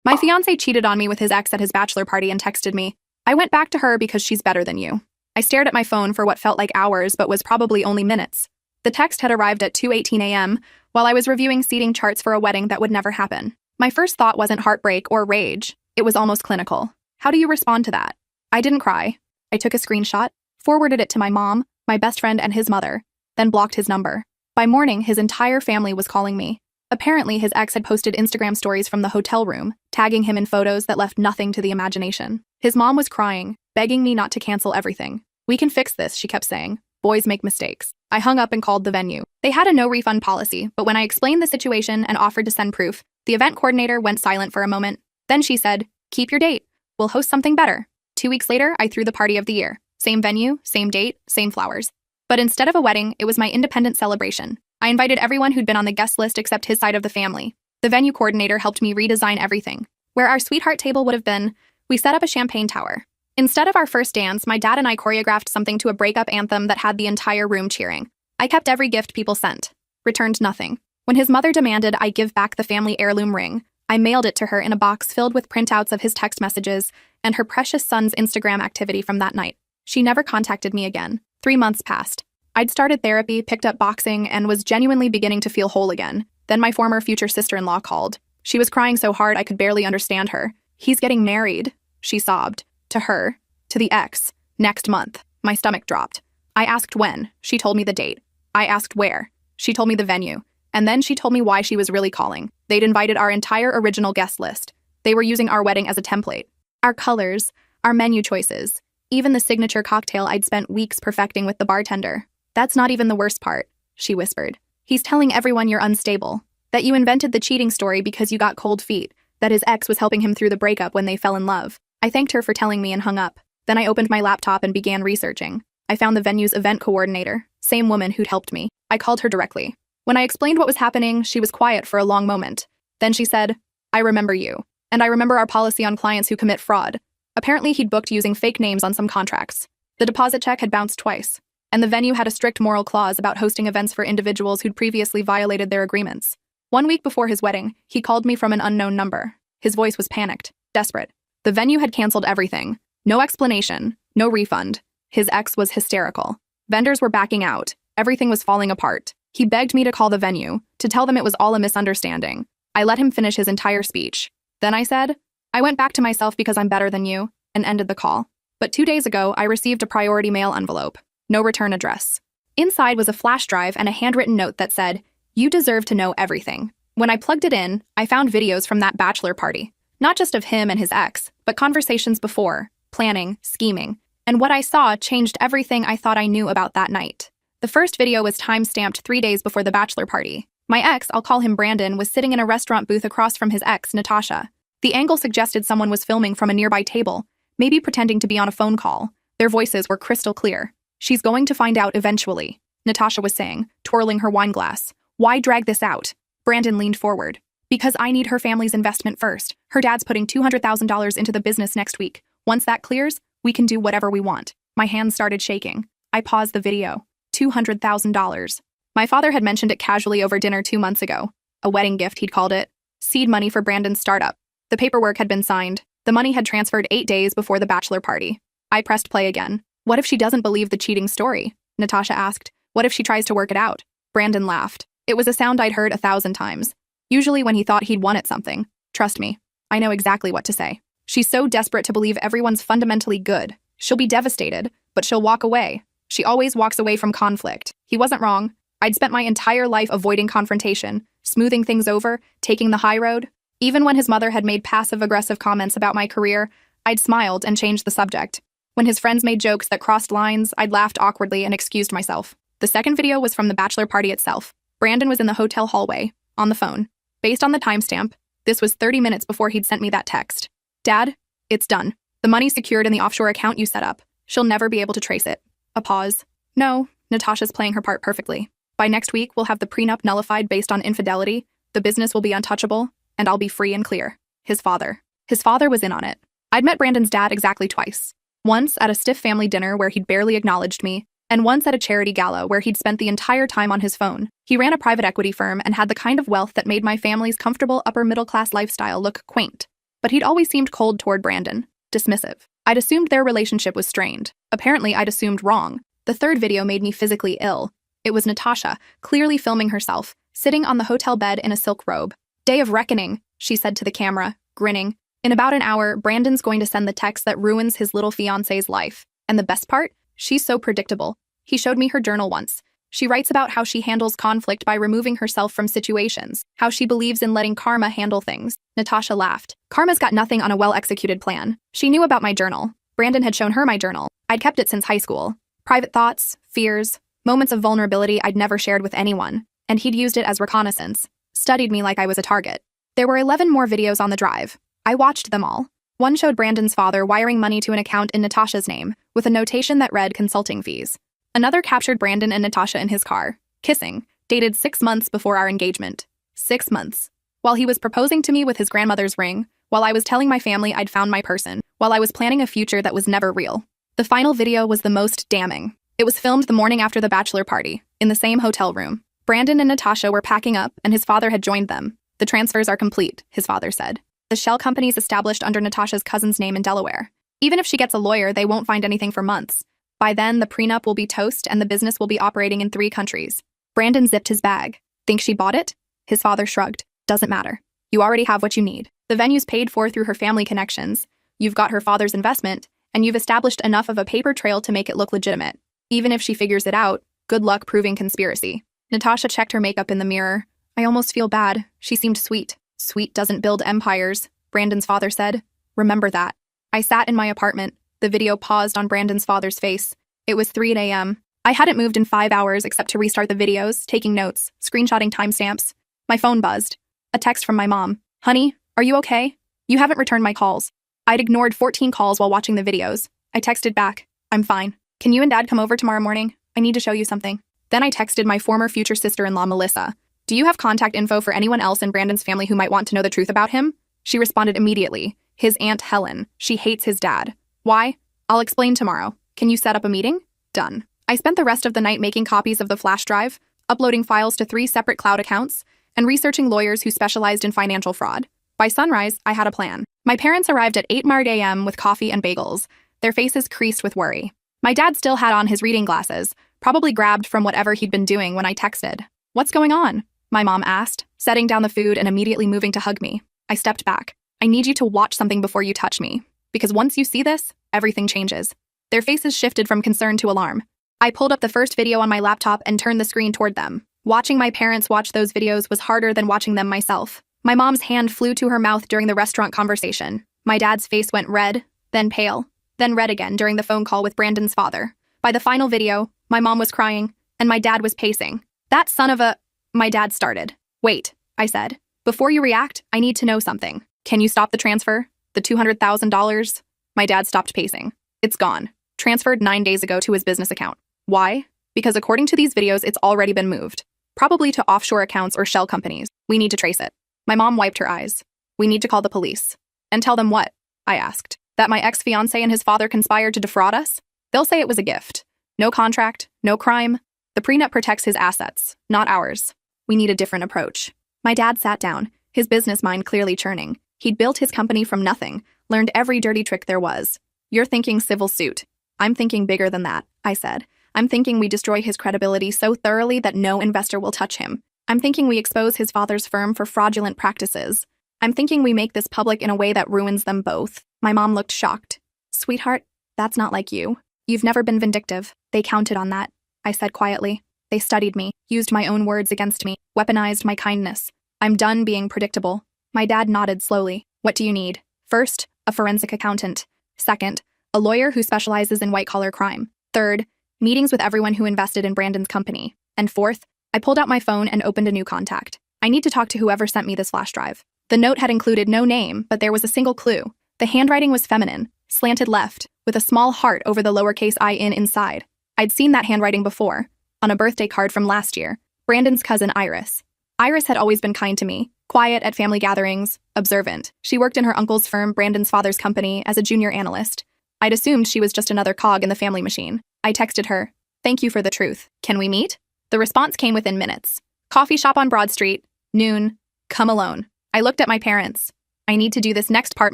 My fiancé cheated on me with his ex at his bachelor party and texted me. I went back to her because she's better than you. I stared at my phone for what felt like hours but was probably only minutes. The text had arrived at 2:18 a.m. while I was reviewing seating charts for a wedding that would never happen. My first thought wasn't heartbreak or rage. It was almost clinical. How do you respond to that? I didn't cry. I took a screenshot, forwarded it to my mom, my best friend, and his mother, then blocked his number. By morning, his entire family was calling me. Apparently, his ex had posted Instagram stories from the hotel room, tagging him in photos that left nothing to the imagination. His mom was crying, begging me not to cancel everything. "We can fix this," she kept saying. "Boys make mistakes." I hung up and called the venue. They had a no-refund policy, but when I explained the situation and offered to send proof, the event coordinator went silent for a moment. Then she said, "Keep your date. We'll host something better." 2 weeks later, I threw the party of the year. Same venue, same date, same flowers. But instead of a wedding, it was my independent celebration. I invited everyone who'd been on the guest list except his side of the family. The venue coordinator helped me redesign everything. Where our sweetheart table would have been, we set up a champagne tower. Instead of our first dance, my dad and I choreographed something to a breakup anthem that had the entire room cheering. I kept every gift people sent, returned nothing. When his mother demanded I give back the family heirloom ring, I mailed it to her in a box filled with printouts of his text messages and her precious son's Instagram activity from that night. She never contacted me again. 3 months passed. I'd started therapy, picked up boxing, and was genuinely beginning to feel whole again. Then my former future sister-in-law called. She was crying so hard I could barely understand her. "He's getting married," she sobbed. "To her. To the ex. Next month." My stomach dropped. I asked when. She told me the date. I asked where. She told me the venue. And then she told me why she was really calling. They'd invited our entire original guest list. They were using our wedding as a template. Our colors, our menu choices, even the signature cocktail I'd spent weeks perfecting with the bartender. "That's not even the worst part," she whispered. "He's telling everyone you're unstable, that you invented the cheating story because you got cold feet, that his ex was helping him through the breakup when they fell in love." I thanked her for telling me and hung up. Then I opened my laptop and began researching. I found the venue's event coordinator, same woman who'd helped me. I called her directly. When I explained what was happening, she was quiet for a long moment. Then she said, "I remember you. And I remember our policy on clients who commit fraud." Apparently he'd booked using fake names on some contracts. The deposit check had bounced twice. And the venue had a strict moral clause about hosting events for individuals who'd previously violated their agreements. 1 week before his wedding, he called me from an unknown number. His voice was panicked, desperate. The venue had canceled everything. No explanation, no refund. His ex was hysterical. Vendors were backing out. Everything was falling apart. He begged me to call the venue, to tell them it was all a misunderstanding. I let him finish his entire speech. Then I said, "I went back to myself because I'm better than you," and ended the call. But 2 days ago, I received a priority mail envelope. No return address. Inside was a flash drive and a handwritten note that said, "You deserve to know everything." When I plugged it in, I found videos from that bachelor party. Not just of him and his ex, but conversations before, planning, scheming. And what I saw changed everything I thought I knew about that night. The first video was time-stamped 3 days before the bachelor party. My ex, I'll call him Brandon, was sitting in a restaurant booth across from his ex, Natasha. The angle suggested someone was filming from a nearby table, maybe pretending to be on a phone call. Their voices were crystal clear. "She's going to find out eventually," Natasha was saying, twirling her wine glass. "Why drag this out?" Brandon leaned forward. "Because I need her family's investment first. Her dad's putting $200,000 into the business next week. Once that clears, we can do whatever we want." My hands started shaking. I paused the video. $200,000. My father had mentioned it casually over dinner 2 months ago. A wedding gift, he'd called it. Seed money for Brandon's startup. The paperwork had been signed. The money had transferred 8 days before the bachelor party. I pressed play again. "What if she doesn't believe the cheating story?" Natasha asked. "What if she tries to work it out?" Brandon laughed. It was a sound I'd heard 1,000 times. Usually when he thought he'd won at something. "Trust me, I know exactly what to say. She's so desperate to believe everyone's fundamentally good. She'll be devastated, but she'll walk away. She always walks away from conflict." He wasn't wrong. I'd spent my entire life avoiding confrontation, smoothing things over, taking the high road. Even when his mother had made passive-aggressive comments about my career, I'd smiled and changed the subject. When his friends made jokes that crossed lines, I'd laughed awkwardly and excused myself. The second video was from the bachelor party itself. Brandon was in the hotel hallway, on the phone. Based on the timestamp, this was 30 minutes before he'd sent me that text. "Dad, it's done. The money's secured in the offshore account you set up. She'll never be able to trace it." A pause. "No, Natasha's playing her part perfectly. By next week, we'll have the prenup nullified based on infidelity, the business will be untouchable, and I'll be free and clear." His father. His father was in on it. I'd met Brandon's dad exactly twice. Once at a stiff family dinner where he'd barely acknowledged me, and once at a charity gala where he'd spent the entire time on his phone. He ran a private equity firm and had the kind of wealth that made my family's comfortable upper-middle-class lifestyle look quaint. But he'd always seemed cold toward Brandon, dismissive. I'd assumed their relationship was strained. Apparently, I'd assumed wrong. The third video made me physically ill. It was Natasha, clearly filming herself, sitting on the hotel bed in a silk robe. "Day of reckoning," she said to the camera, grinning. "In about an hour, Brandon's going to send the text that ruins his little fiancé's life. And the best part? She's so predictable. He showed me her journal once. She writes about how she handles conflict by removing herself from situations, how she believes in letting karma handle things." Natasha laughed. "Karma's got nothing on a well-executed plan." She knew about my journal. Brandon had shown her my journal. I'd kept it since high school. Private thoughts, fears, moments of vulnerability I'd never shared with anyone. And he'd used it as reconnaissance. Studied me like I was a target. There were 11 more videos on the drive. I watched them all. One showed Brandon's father wiring money to an account in Natasha's name, with a notation that read consulting fees. Another captured Brandon and Natasha in his car, kissing, dated 6 months before our engagement. 6 months. While he was proposing to me with his grandmother's ring, while I was telling my family I'd found my person, while I was planning a future that was never real. The final video was the most damning. It was filmed the morning after the bachelor party, in the same hotel room. Brandon and Natasha were packing up, and his father had joined them. "The transfers are complete," his father said. "The shell company's established under Natasha's cousin's name in Delaware. Even if she gets a lawyer, they won't find anything for months. By then, the prenup will be toast and the business will be operating in 3 countries. Brandon zipped his bag. "Think she bought it?" His father shrugged. "Doesn't matter. You already have what you need. The venue's paid for through her family connections. You've got her father's investment, and you've established enough of a paper trail to make it look legitimate. Even if she figures it out, good luck proving conspiracy." Natasha checked her makeup in the mirror. "I almost feel bad. She seemed sweet." "Sweet doesn't build empires," Brandon's father said. "Remember that." I sat in my apartment. The video paused on Brandon's father's face. It was 3 a.m. I hadn't moved in 5 hours except to restart the videos, taking notes, screenshotting timestamps. My phone buzzed. A text from my mom. "Honey, are you okay? You haven't returned my calls." I'd ignored 14 calls while watching the videos. I texted back, "I'm fine. Can you and Dad come over tomorrow morning? I need to show you something." Then I texted my former future sister-in-law, Melissa. "Do you have contact info for anyone else in Brandon's family who might want to know the truth about him?" She responded immediately. "His Aunt Helen. She hates his dad." "Why?" "I'll explain tomorrow. Can you set up a meeting?" Done. I spent the rest of the night making copies of the flash drive, uploading files to 3 separate cloud accounts, and researching lawyers who specialized in financial fraud. By sunrise, I had a plan. My parents arrived at 8 a.m. with coffee and bagels, their faces creased with worry. My dad still had on his reading glasses, probably grabbed from whatever he'd been doing when I texted. "What's going on?" my mom asked, setting down the food and immediately moving to hug me. I stepped back. "I need you to watch something before you touch me, because once you see this, everything changes." Their faces shifted from concern to alarm. I pulled up the first video on my laptop and turned the screen toward them. Watching my parents watch those videos was harder than watching them myself. My mom's hand flew to her mouth during the restaurant conversation. My dad's face went red, then pale, then red again during the phone call with Brandon's father. By the final video, my mom was crying, and my dad was pacing. "That son of a..." My dad started. "Wait," I said. "Before you react, I need to know something. Can you stop the transfer? The $200,000? My dad stopped pacing. "It's gone. Transferred 9 days ago to his business account." "Why?" "Because according to these videos, it's already been moved. Probably to offshore accounts or shell companies. We need to trace it." My mom wiped her eyes. "We need to call the police." "And tell them what?" I asked. "That my ex-fiancé and his father conspired to defraud us? They'll say it was a gift. No contract, no crime. The prenup protects his assets, not ours. We need a different approach." My dad sat down, his business mind clearly churning. He'd built his company from nothing, learned every dirty trick there was. "You're thinking civil suit." "I'm thinking bigger than that," I said. "I'm thinking we destroy his credibility so thoroughly that no investor will touch him. I'm thinking we expose his father's firm for fraudulent practices. I'm thinking we make this public in a way that ruins them both." My mom looked shocked. "Sweetheart, that's not like you. You've never been vindictive. They counted on that," I said quietly. "They studied me, used my own words against me, weaponized my kindness. I'm done being predictable." My dad nodded slowly. "What do you need?" "First, a forensic accountant. Second, a lawyer who specializes in white-collar crime. Third, meetings with everyone who invested in Brandon's company. And fourth," I pulled out my phone and opened a new contact. "I need to talk to whoever sent me this flash drive." The note had included no name, but there was a single clue. The handwriting was feminine, slanted left, with a small heart over the lowercase I in inside. I'd seen that handwriting before, on a birthday card from last year. Brandon's cousin Iris. Iris had always been kind to me, quiet at family gatherings, observant. She worked in her uncle's firm, Brandon's father's company, as a junior analyst. I'd assumed she was just another cog in the family machine. I texted her, "Thank you for the truth. Can we meet?" The response came within minutes. "Coffee shop on Broad Street, noon. Come alone." I looked at my parents. I need to do this next part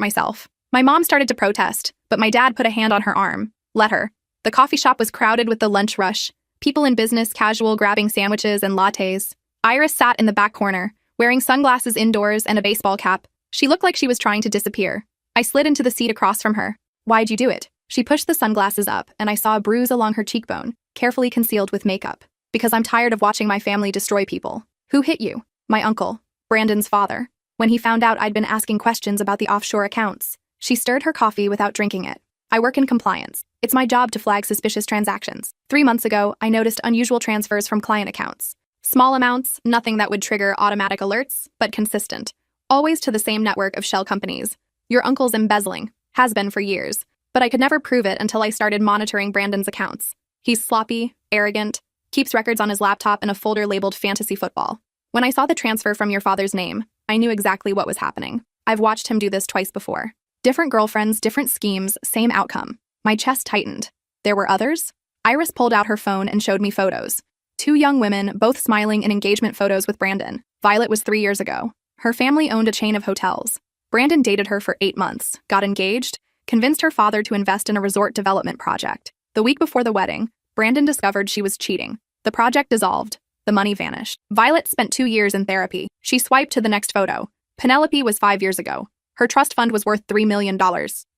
myself. My mom started to protest, but my dad put a hand on her arm. Let her. The coffee shop was crowded with the lunch rush. People in business casual grabbing sandwiches and lattes. Iris sat in the back corner, wearing sunglasses indoors and a baseball cap. She looked like she was trying to disappear. I slid into the seat across from her. Why'd you do it? She pushed the sunglasses up, and I saw a bruise along her cheekbone, carefully concealed with makeup. Because I'm tired of watching my family destroy people. Who hit you? My uncle, Brandon's father. When he found out I'd been asking questions about the offshore accounts. She stirred her coffee without drinking it. I work in compliance. It's my job to flag suspicious transactions. 3 months ago, I noticed unusual transfers from client accounts. Small amounts, nothing that would trigger automatic alerts, but consistent. Always to the same network of shell companies. Your uncle's embezzling. Has been for years. But I could never prove it until I started monitoring Brandon's accounts. He's sloppy, arrogant, keeps records on his laptop in a folder labeled fantasy football. When I saw the transfer from your father's name, I knew exactly what was happening. I've watched him do this twice before. Different girlfriends, different schemes, same outcome. My chest tightened. There were others? Iris pulled out her phone and showed me photos. 2 young women, both smiling in engagement photos with Brandon. Violet was 3 years ago. Her family owned a chain of hotels. Brandon dated her for 8 months, got engaged, convinced her father to invest in a resort development project. The week before the wedding, Brandon discovered she was cheating. The project dissolved. The money vanished. Violet spent 2 years in therapy. She swiped to the next photo. Penelope was 5 years ago. Her trust fund was worth $3 million.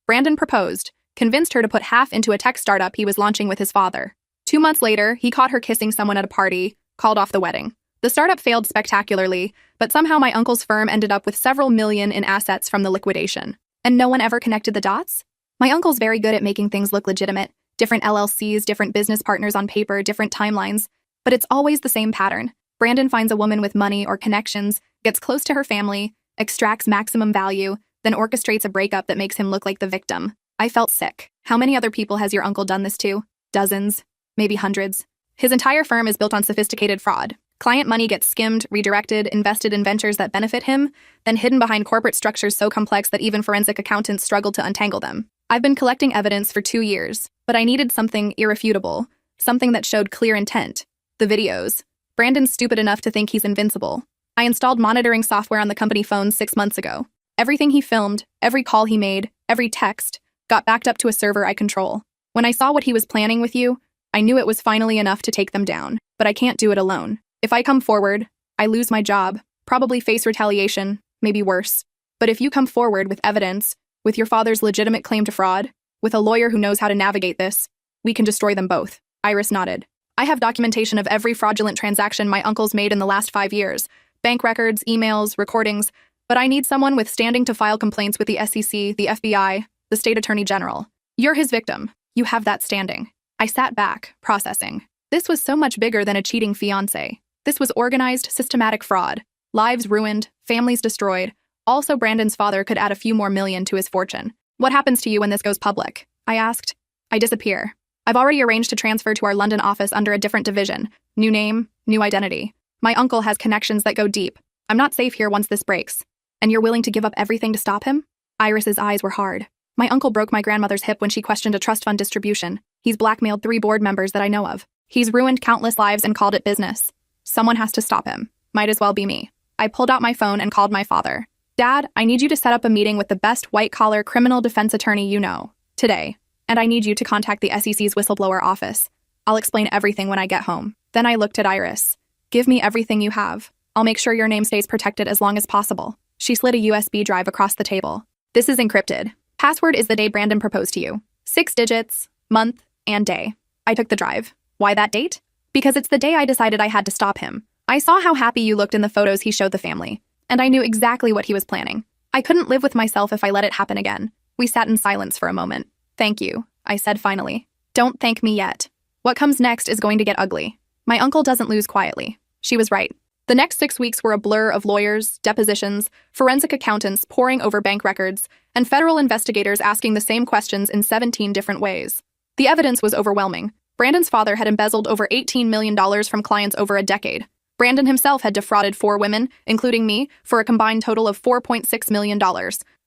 Brandon proposed, convinced her to put half into a tech startup he was launching with his father. 2 months later, he caught her kissing someone at a party, called off the wedding. The startup failed spectacularly, but somehow my uncle's firm ended up with several million in assets from the liquidation. And no one ever connected the dots? My uncle's very good at making things look legitimate. Different LLCs, different business partners on paper, different timelines. But it's always the same pattern. Brandon finds a woman with money or connections, gets close to her family, extracts maximum value, then orchestrates a breakup that makes him look like the victim. I felt sick. How many other people has your uncle done this to? Dozens, maybe hundreds. His entire firm is built on sophisticated fraud. Client money gets skimmed, redirected, invested in ventures that benefit him, then hidden behind corporate structures so complex that even forensic accountants struggle to untangle them. I've been collecting evidence for 2 years, but I needed something irrefutable, something that showed clear intent. The videos. Brandon's stupid enough to think he's invincible. I installed monitoring software on the company phone 6 months ago. Everything he filmed, every call he made, every text, got backed up to a server I control. When I saw what he was planning with you, I knew it was finally enough to take them down, but I can't do it alone. If I come forward, I lose my job, probably face retaliation, maybe worse. But if you come forward with evidence, with your father's legitimate claim to fraud, with a lawyer who knows how to navigate this, we can destroy them both. Iris nodded. I have documentation of every fraudulent transaction my uncle's made in the last 5 years. Bank records, emails, recordings. But I need someone with standing to file complaints with the SEC, the FBI, the state attorney general. You're his victim. You have that standing. I sat back, processing. This was so much bigger than a cheating fiancé. This was organized, systematic fraud. Lives ruined, families destroyed. Also, Brandon's father could add a few more million to his fortune. What happens to you when this goes public? I asked. I disappear. I've already arranged to transfer to our London office under a different division. New name, new identity. My uncle has connections that go deep. I'm not safe here once this breaks. And you're willing to give up everything to stop him? Iris's eyes were hard. My uncle broke my grandmother's hip when she questioned a trust fund distribution. He's blackmailed 3 board members that I know of. He's ruined countless lives and called it business. Someone has to stop him. Might as well be me. I pulled out my phone and called my father. Dad, I need you to set up a meeting with the best white-collar criminal defense attorney you know. Today. And I need you to contact the SEC's whistleblower office. I'll explain everything when I get home. Then I looked at Iris. Give me everything you have. I'll make sure your name stays protected as long as possible. She slid a USB drive across the table. This is encrypted. Password is the day Brandon proposed to you. 6 digits, month, and day. I took the drive. Why that date? Because it's the day I decided I had to stop him. I saw how happy you looked in the photos he showed the family, and I knew exactly what he was planning. I couldn't live with myself if I let it happen again. We sat in silence for a moment. Thank you, I said finally. Don't thank me yet. What comes next is going to get ugly. My uncle doesn't lose quietly. She was right. The next 6 weeks were a blur of lawyers, depositions, forensic accountants poring over bank records, and federal investigators asking the same questions in 17 different ways. The evidence was overwhelming. Brandon's father had embezzled over $18 million from clients over a decade. Brandon himself had defrauded 4 women, including me, for a combined total of $4.6 million.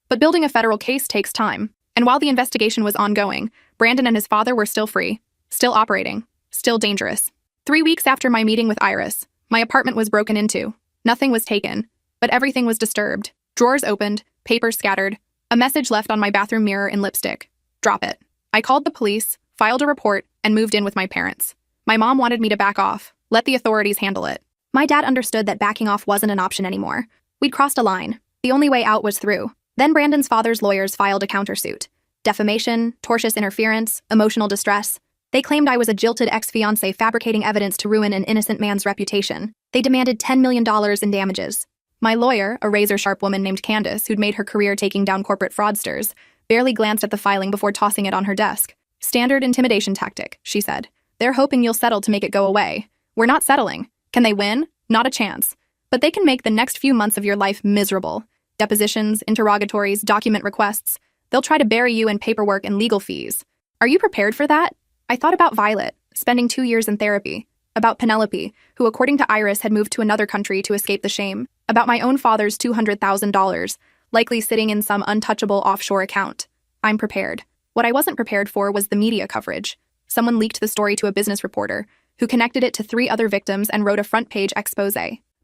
But building a federal case takes time. And while the investigation was ongoing, Brandon and his father were still free, still operating, still dangerous. 3 weeks after my meeting with Iris, my apartment was broken into. Nothing was taken, but everything was disturbed. Drawers opened, papers scattered, a message left on my bathroom mirror in lipstick. Drop it. I called the police, filed a report, and moved in with my parents. My mom wanted me to back off, let the authorities handle it. My dad understood that backing off wasn't an option anymore. We'd crossed a line. The only way out was through. Then Brandon's father's lawyers filed a countersuit. Defamation, tortious interference, emotional distress. They claimed I was a jilted ex-fiancé fabricating evidence to ruin an innocent man's reputation. They demanded $10 million in damages. My lawyer, a razor-sharp woman named Candace, who'd made her career taking down corporate fraudsters, barely glanced at the filing before tossing it on her desk. Standard intimidation tactic, she said. They're hoping you'll settle to make it go away. We're not settling. Can they win? Not a chance. But they can make the next few months of your life miserable. Depositions, interrogatories, document requests. They'll try to bury you in paperwork and legal fees. Are you prepared for that? I thought about Violet, spending 2 years in therapy. About Penelope, who according to Iris had moved to another country to escape the shame. About my own father's $200,000, likely sitting in some untouchable offshore account. I'm prepared. What I wasn't prepared for was the media coverage. Someone leaked the story to a business reporter, who connected it to 3 other victims and wrote a front-page expose.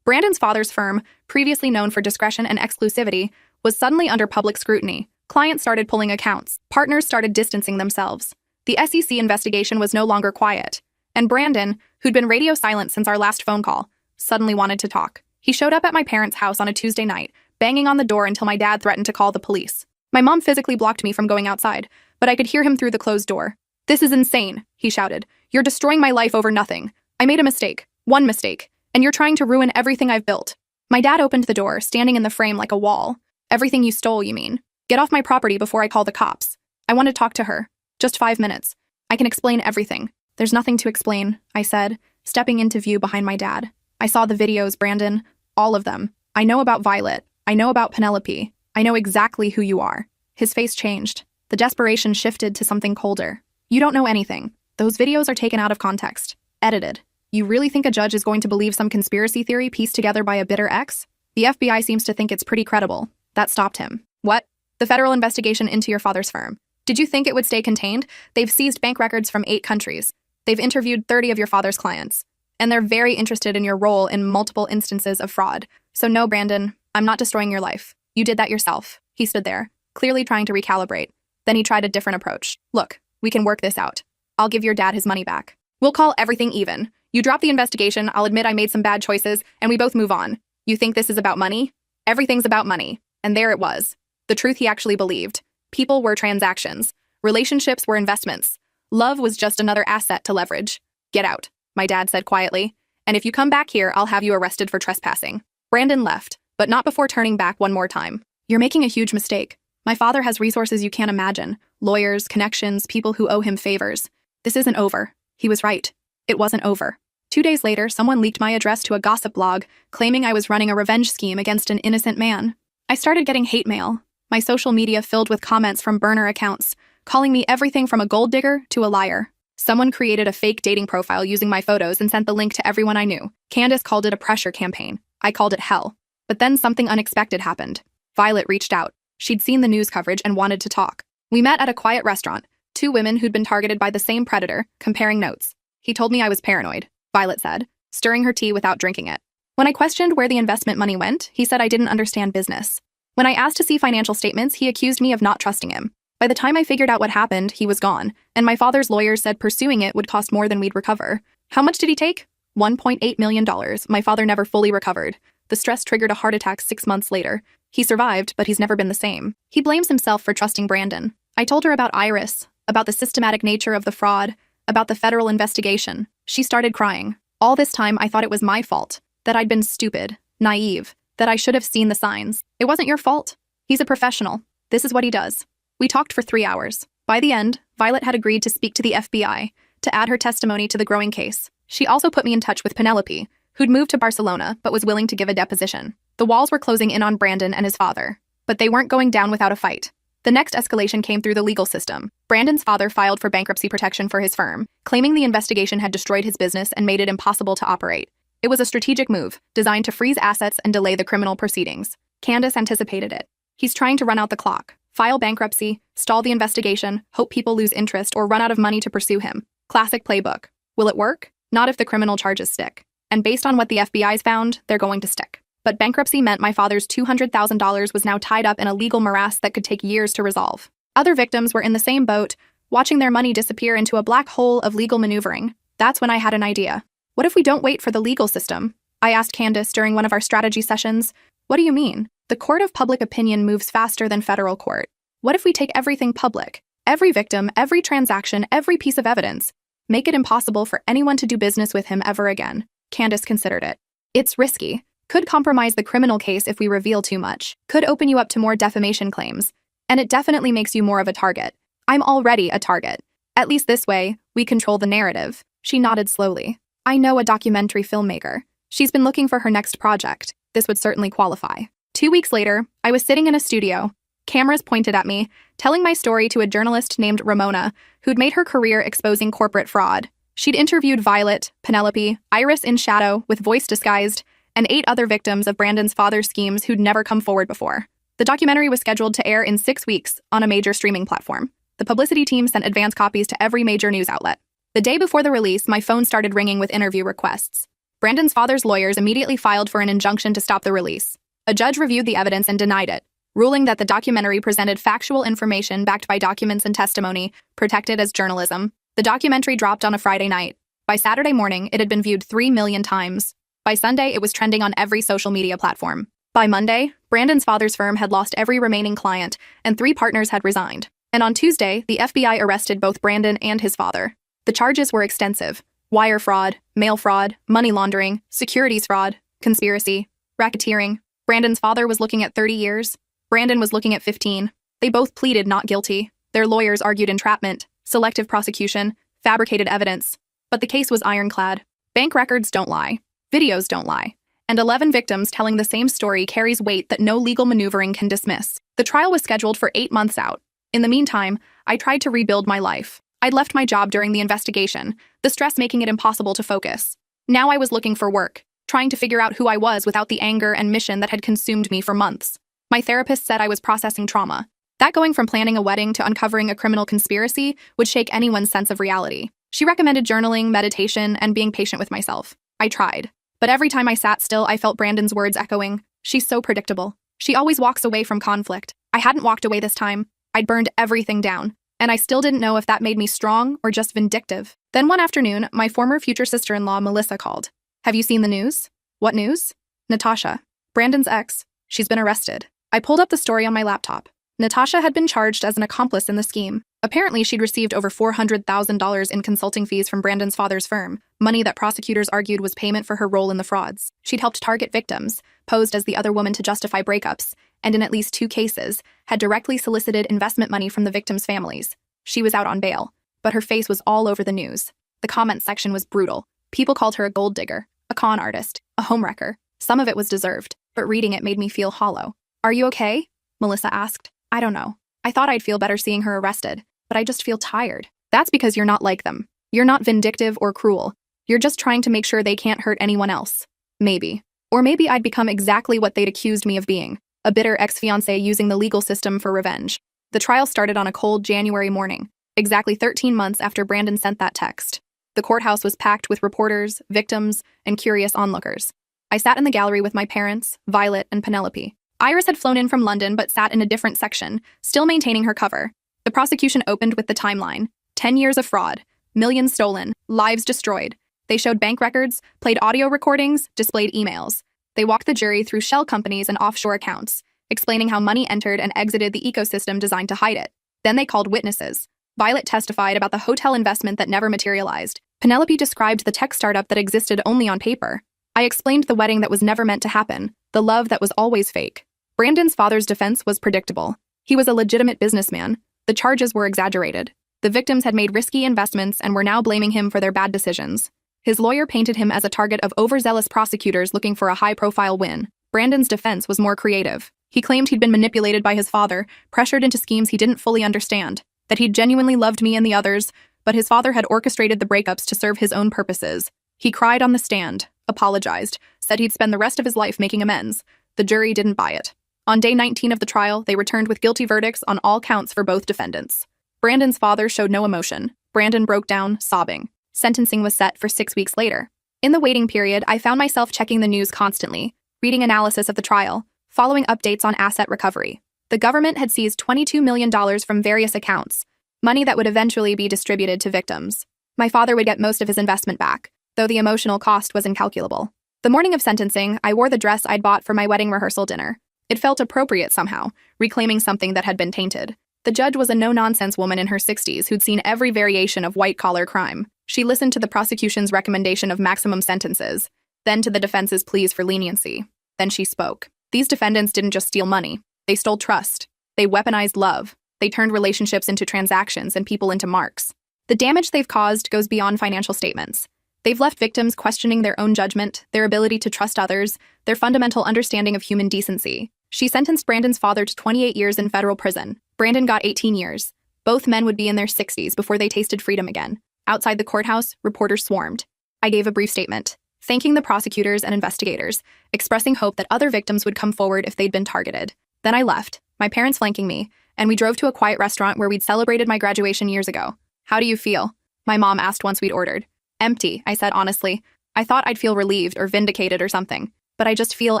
Brandon's father's firm, previously known for discretion and exclusivity, was suddenly under public scrutiny. Clients started pulling accounts. Partners started distancing themselves. The SEC investigation was no longer quiet. And Brandon, who'd been radio silent since our last phone call, suddenly wanted to talk. He showed up at my parents' house on a Tuesday night, banging on the door until my dad threatened to call the police. My mom physically blocked me from going outside, but I could hear him through the closed door. "This is insane," he shouted. "You're destroying my life over nothing. I made a mistake. One mistake. And you're trying to ruin everything I've built." My dad opened the door, standing in the frame like a wall. "Everything you stole, you mean? Get off my property before I call the cops. I want to talk to her. Just 5 minutes. I can explain everything." "There's nothing to explain," I said, stepping into view behind my dad. "I saw the videos, Brandon. All of them. I know about Violet. I know about Penelope. I know exactly who you are." His face changed. The desperation shifted to something colder. "You don't know anything. Those videos are taken out of context. Edited. You really think a judge is going to believe some conspiracy theory pieced together by a bitter ex? The FBI seems to think it's pretty credible." That stopped him. "What? The federal investigation into your father's firm. Did you think it would stay contained? They've seized bank records from 8 countries. They've interviewed 30 of your father's clients. And they're very interested in your role in multiple instances of fraud. So no, Brandon, I'm not destroying your life. You did that yourself." He stood there, clearly trying to recalibrate. Then he tried a different approach. "Look, we can work this out. I'll give your dad his money back. We'll call everything even. You drop the investigation, I'll admit I made some bad choices, and we both move on. You think this is about money? Everything's about money." And there it was. The truth he actually believed. People were transactions. Relationships were investments. Love was just another asset to leverage. "Get out," my dad said quietly. "And if you come back here, I'll have you arrested for trespassing." Brandon left, but not before turning back one more time. "You're making a huge mistake. My father has resources you can't imagine. Lawyers, connections, people who owe him favors. This isn't over." He was right. It wasn't over. 2 days later, someone leaked my address to a gossip blog, claiming I was running a revenge scheme against an innocent man. I started getting hate mail. My social media filled with comments from burner accounts, calling me everything from a gold digger to a liar. Someone created a fake dating profile using my photos and sent the link to everyone I knew. Candace called it a pressure campaign. I called it hell. But then something unexpected happened. Violet reached out. She'd seen the news coverage and wanted to talk. We met at a quiet restaurant, 2 women who'd been targeted by the same predator, comparing notes. "He told me I was paranoid," Violet said, stirring her tea without drinking it. When I questioned where the investment money went, he said I didn't understand business. When I asked to see financial statements, he accused me of not trusting him. By the time I figured out what happened, he was gone, and my father's lawyers said pursuing it would cost more than we'd recover. How much did he take? $1.8 million. My father never fully recovered. The stress triggered a heart attack 6 months later. He survived, but he's never been the same. He blames himself for trusting Brandon. I told her about Iris, about the systematic nature of the fraud, about the federal investigation. She started crying. All this time, I thought it was my fault, that I'd been stupid, naive, that I should have seen the signs. "It wasn't your fault. He's a professional. This is what he does." We talked for 3 hours. By the end, Violet had agreed to speak to the FBI, to add her testimony to the growing case. She also put me in touch with Penelope, who'd moved to Barcelona but was willing to give a deposition. The walls were closing in on Brandon and his father, but they weren't going down without a fight. The next escalation came through the legal system. Brandon's father filed for bankruptcy protection for his firm, claiming the investigation had destroyed his business and made it impossible to operate. It was a strategic move, designed to freeze assets and delay the criminal proceedings. Candace anticipated it. "He's trying to run out the clock, file bankruptcy, stall the investigation, hope people lose interest, or run out of money to pursue him. Classic playbook. Will it work? Not if the criminal charges stick. And based on what the FBI's found, they're going to stick." But bankruptcy meant my father's $200,000 was now tied up in a legal morass that could take years to resolve. Other victims were in the same boat, watching their money disappear into a black hole of legal maneuvering. That's when I had an idea. What if we don't wait for the legal system? I asked Candace during one of our strategy sessions. What do you mean? The court of public opinion moves faster than federal court. What if we take everything public? Every victim, every transaction, every piece of evidence. Make it impossible for anyone to do business with him ever again. Candace considered it. It's risky. Could compromise the criminal case if we reveal too much. Could open you up to more defamation claims. And it definitely makes you more of a target. I'm already a target. At least this way, we control the narrative. She nodded slowly. I know a documentary filmmaker. She's been looking for her next project. This would certainly qualify. 2 weeks later, I was sitting in a studio. Cameras pointed at me, telling my story to a journalist named Ramona, who'd made her career exposing corporate fraud. She'd interviewed Violet, Penelope, Iris in shadow with voice disguised, and 8 other victims of Brandon's father's schemes who'd never come forward before. The documentary was scheduled to air in 6 weeks on a major streaming platform. The publicity team sent advance copies to every major news outlet. The day before the release, my phone started ringing with interview requests. Brandon's father's lawyers immediately filed for an injunction to stop the release. A judge reviewed the evidence and denied it, ruling that the documentary presented factual information backed by documents and testimony, protected as journalism. The documentary dropped on a Friday night. By Saturday morning, it had been viewed 3 million times. By Sunday, it was trending on every social media platform. By Monday, Brandon's father's firm had lost every remaining client, and 3 partners had resigned. And on Tuesday, the FBI arrested both Brandon and his father. The charges were extensive: wire fraud, mail fraud, money laundering, securities fraud, conspiracy, racketeering. Brandon's father was looking at 30 years. Brandon was looking at 15. They both pleaded not guilty. Their lawyers argued entrapment, selective prosecution, fabricated evidence. But the case was ironclad. Bank records don't lie. Videos don't lie. And 11 victims telling the same story carries weight that no legal maneuvering can dismiss. The trial was scheduled for 8 months out. In the meantime, I tried to rebuild my life. I'd left my job during the investigation, the stress making it impossible to focus. Now I was looking for work, trying to figure out who I was without the anger and mission that had consumed me for months. My therapist said I was processing trauma. That going from planning a wedding to uncovering a criminal conspiracy would shake anyone's sense of reality. She recommended journaling, meditation, and being patient with myself. I tried. But every time I sat still, I felt Brandon's words echoing. She's so predictable. She always walks away from conflict. I hadn't walked away this time. I'd burned everything down. And I still didn't know if that made me strong or just vindictive. Then one afternoon, my former future sister-in-law, Melissa, called. Have you seen the news? What news? Natasha, Brandon's ex. She's been arrested. I pulled up the story on my laptop. Natasha had been charged as an accomplice in the scheme. Apparently, she'd received over $400,000 in consulting fees from Brandon's father's firm, money that prosecutors argued was payment for her role in the frauds. She'd helped target victims, posed as the other woman to justify breakups, and in at least 2 cases, had directly solicited investment money from the victims' families. She was out on bail, but her face was all over the news. The comment section was brutal. People called her a gold digger, a con artist, a homewrecker. Some of it was deserved, but reading it made me feel hollow. Are you okay? Melissa asked. I don't know. I thought I'd feel better seeing her arrested, but I just feel tired. That's because you're not like them. You're not vindictive or cruel. You're just trying to make sure they can't hurt anyone else. Maybe. Or maybe I'd become exactly what they'd accused me of being, a bitter ex-fiancé using the legal system for revenge. The trial started on a cold January morning, exactly 13 months after Brandon sent that text. The courthouse was packed with reporters, victims, and curious onlookers. I sat in the gallery with my parents, Violet, and Penelope. Iris had flown in from London but sat in a different section, still maintaining her cover. The prosecution opened with the timeline. 10 years of fraud, millions stolen, lives destroyed. They showed bank records, played audio recordings, displayed emails. They walked the jury through shell companies and offshore accounts, explaining how money entered and exited the ecosystem designed to hide it. Then they called witnesses. Violet testified about the hotel investment that never materialized. Penelope described the tech startup that existed only on paper. I explained the wedding that was never meant to happen, the love that was always fake. Brandon's father's defense was predictable. He was a legitimate businessman. The charges were exaggerated. The victims had made risky investments and were now blaming him for their bad decisions. His lawyer painted him as a target of overzealous prosecutors looking for a high-profile win. Brandon's defense was more creative. He claimed he'd been manipulated by his father, pressured into schemes he didn't fully understand, that he'd genuinely loved me and the others, but his father had orchestrated the breakups to serve his own purposes. He cried on the stand, apologized, said he'd spend the rest of his life making amends. The jury didn't buy it. On day 19 of the trial, they returned with guilty verdicts on all counts for both defendants. Brandon's father showed no emotion. Brandon broke down, sobbing. Sentencing was set for 6 weeks later. In the waiting period, I found myself checking the news constantly. Reading analysis of the trial, following updates on asset recovery. The government had seized $22 million from various accounts, money that would eventually be distributed to victims. My father would get most of his investment back, though the emotional cost was incalculable. The morning of sentencing, I wore the dress I'd bought for my wedding rehearsal dinner. It felt appropriate somehow, reclaiming something that had been tainted. The judge was a no-nonsense woman in her 60s who'd seen every variation of white-collar crime. She listened to the prosecution's recommendation of maximum sentences, then to the defense's pleas for leniency. Then she spoke. These defendants didn't just steal money. They stole trust. They weaponized love. They turned relationships into transactions and people into marks. The damage they've caused goes beyond financial statements. They've left victims questioning their own judgment, their ability to trust others, their fundamental understanding of human decency. She sentenced Brandon's father to 28 years in federal prison. Brandon got 18 years. Both men would be in their 60s before they tasted freedom again. Outside the courthouse, reporters swarmed. I gave a brief statement, thanking the prosecutors and investigators, expressing hope that other victims would come forward if they'd been targeted. Then I left, my parents flanking me, and we drove to a quiet restaurant where we'd celebrated my graduation years ago. "How do you feel?" my mom asked once we'd ordered. "Empty," I said honestly. I thought I'd feel relieved or vindicated or something, but I just feel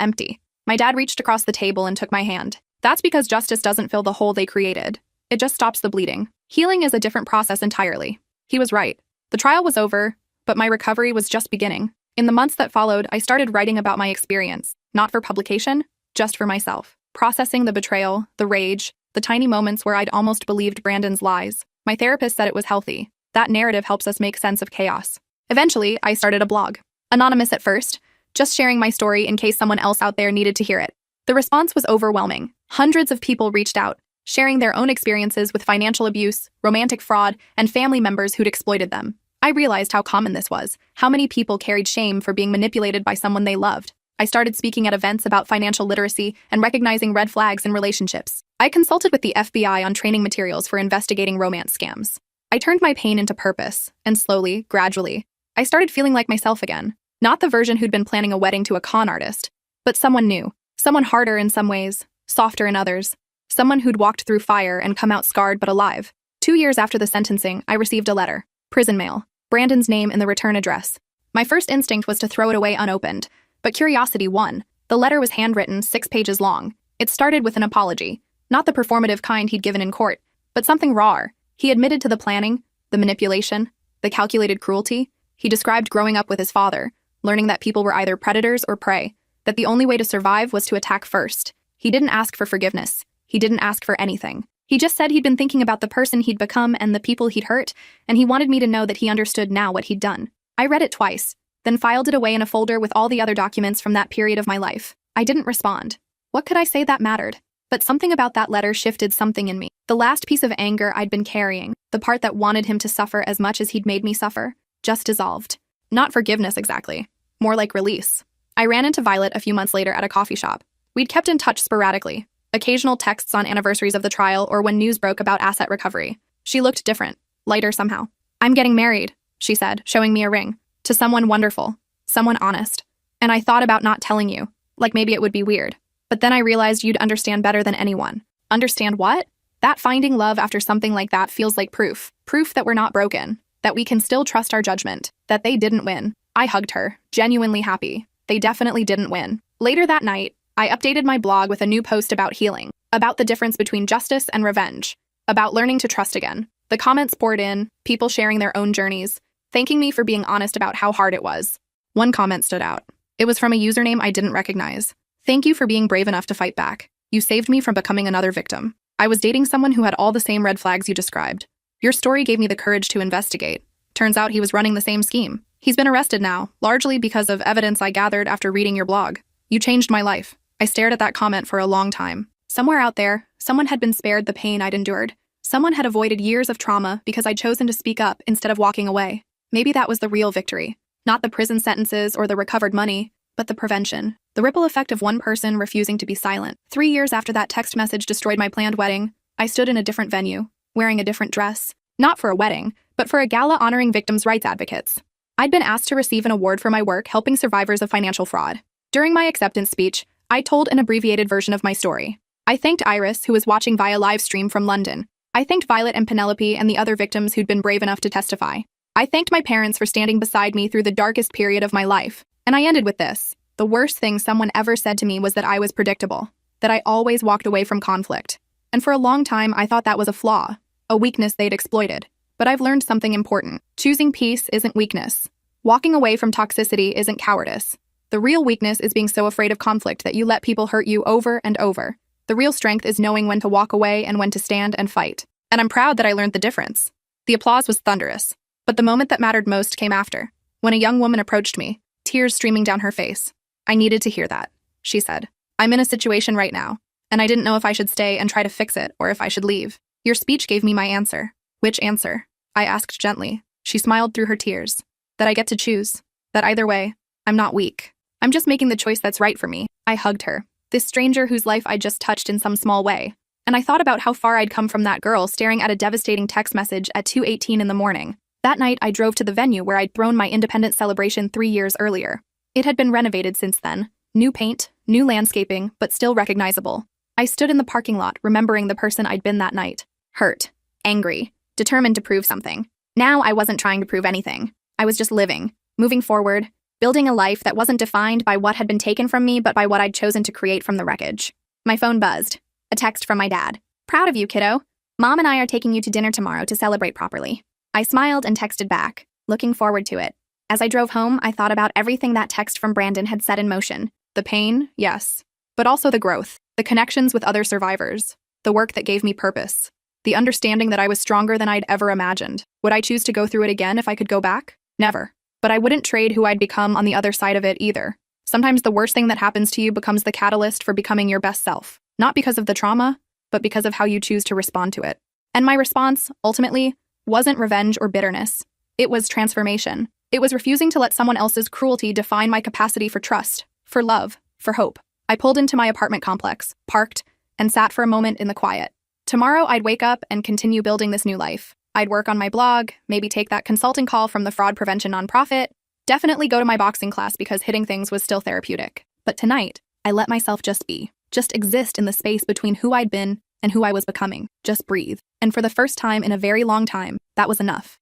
empty. My dad reached across the table and took my hand. "That's because justice doesn't fill the hole they created. It just stops the bleeding. Healing is a different process entirely." He was right. The trial was over, but my recovery was just beginning. In the months that followed, I started writing about my experience, not for publication, just for myself, processing the betrayal, the rage, the tiny moments where I'd almost believed Brandon's lies. My therapist said it was healthy. That narrative helps us make sense of chaos. Eventually, I started a blog. Anonymous at first, just sharing my story in case someone else out there needed to hear it. The response was overwhelming. Hundreds of people reached out, sharing their own experiences with financial abuse, romantic fraud, and family members who'd exploited them. I realized how common this was, how many people carried shame for being manipulated by someone they loved. I started speaking at events about financial literacy and recognizing red flags in relationships. I consulted with the FBI on training materials for investigating romance scams. I turned my pain into purpose, and slowly, gradually, I started feeling like myself again. Not the version who'd been planning a wedding to a con artist, but someone new, someone harder in some ways, softer in others, someone who'd walked through fire and come out scarred but alive. 2 years after the sentencing, I received a letter. Prison mail. Brandon's name in the return address. My first instinct was to throw it away unopened, but curiosity won. The letter was handwritten, 6 pages long. It started with an apology, not the performative kind he'd given in court, but something rawer. He admitted to the planning, the manipulation, the calculated cruelty. He described growing up with his father, learning that people were either predators or prey, that the only way to survive was to attack first. He didn't ask for forgiveness. He didn't ask for anything. He just said he'd been thinking about the person he'd become and the people he'd hurt, and he wanted me to know that he understood now what he'd done. I read it twice, then filed it away in a folder with all the other documents from that period of my life. I didn't respond. What could I say that mattered? But something about that letter shifted something in me. The last piece of anger I'd been carrying, the part that wanted him to suffer as much as he'd made me suffer, just dissolved. Not forgiveness exactly, more like release. I ran into Violet a few months later at a coffee shop. We'd kept in touch sporadically, occasional texts on anniversaries of the trial or when news broke about asset recovery. She looked different, lighter somehow. "I'm getting married," she said, showing me a ring, "to someone wonderful, someone honest. And I thought about not telling you, like maybe it would be weird. But then I realized you'd understand better than anyone." Understand what? That finding love after something like that feels like proof. Proof that we're not broken, that we can still trust our judgment, that they didn't win. I hugged her, genuinely happy. They definitely didn't win. Later that night, I updated my blog with a new post about healing, about the difference between justice and revenge, about learning to trust again. The comments poured in, people sharing their own journeys, thanking me for being honest about how hard it was. One comment stood out. It was from a username I didn't recognize. "Thank you for being brave enough to fight back. You saved me from becoming another victim. I was dating someone who had all the same red flags you described. Your story gave me the courage to investigate. Turns out he was running the same scheme. He's been arrested now, largely because of evidence I gathered after reading your blog. You changed my life." I stared at that comment for a long time. Somewhere out there, someone had been spared the pain I'd endured. Someone had avoided years of trauma because I'd chosen to speak up instead of walking away. Maybe that was the real victory. Not the prison sentences or the recovered money, but the prevention. The ripple effect of one person refusing to be silent. 3 years after that text message destroyed my planned wedding, I stood in a different venue, wearing a different dress. Not for a wedding, but for a gala honoring victims' rights advocates. I'd been asked to receive an award for my work helping survivors of financial fraud. During my acceptance speech, I told an abbreviated version of my story. I thanked Iris, who was watching via live stream from London. I thanked Violet and Penelope and the other victims who'd been brave enough to testify. I thanked my parents for standing beside me through the darkest period of my life. And I ended with this. The The worst thing someone ever said to me was that I was predictable, that I always walked away from conflict. And for a long time, I thought that was a flaw, a weakness they'd exploited. But I've learned something important. Choosing peace isn't weakness. Walking away from toxicity isn't cowardice. The real weakness is being so afraid of conflict that you let people hurt you over and over. The real strength is knowing when to walk away and when to stand and fight. And I'm proud that I learned the difference. The applause was thunderous. But the moment that mattered most came after, when a young woman approached me, tears streaming down her face. I needed to hear that, she said. I'm in a situation right now, and I didn't know if I should stay and try to fix it or if I should leave. Your speech gave me my answer. Which answer? I asked gently. She smiled through her tears. That I get to choose. That either way, I'm not weak. I'm just making the choice that's right for me. I hugged her, this stranger whose life I'd just touched in some small way. And I thought about how far I'd come from that girl staring at a devastating text message at 2:18 in the morning. That night, I drove to the venue where I'd thrown my independence celebration 3 years earlier. It had been renovated since then. New paint, new landscaping, but still recognizable. I stood in the parking lot, remembering the person I'd been that night. Hurt, angry, determined to prove something. Now I wasn't trying to prove anything. I was just living, moving forward, building a life that wasn't defined by what had been taken from me, but by what I'd chosen to create from the wreckage. My phone buzzed. A text from my dad. Proud of you, kiddo. Mom and I are taking you to dinner tomorrow to celebrate properly. I smiled and texted back, looking forward to it. As I drove home, I thought about everything that text from Brandon had set in motion. The pain, yes, but also the growth, the connections with other survivors, the work that gave me purpose, the understanding that I was stronger than I'd ever imagined. Would I choose to go through it again if I could go back? Never. But I wouldn't trade who I'd become on the other side of it either. Sometimes the worst thing that happens to you becomes the catalyst for becoming your best self, not because of the trauma, but because of how you choose to respond to it. And my response, ultimately, wasn't revenge or bitterness. It was transformation. It was refusing to let someone else's cruelty define my capacity for trust, for love, for hope. I pulled into my apartment complex, parked, and sat for a moment in the quiet. Tomorrow, I'd wake up and continue building this new life. I'd work on my blog, maybe take that consulting call from the fraud prevention nonprofit, definitely go to my boxing class because hitting things was still therapeutic. But tonight, I let myself just be, just exist in the space between who I'd been and who I was becoming. Just breathe. And for the first time in a very long time, that was enough.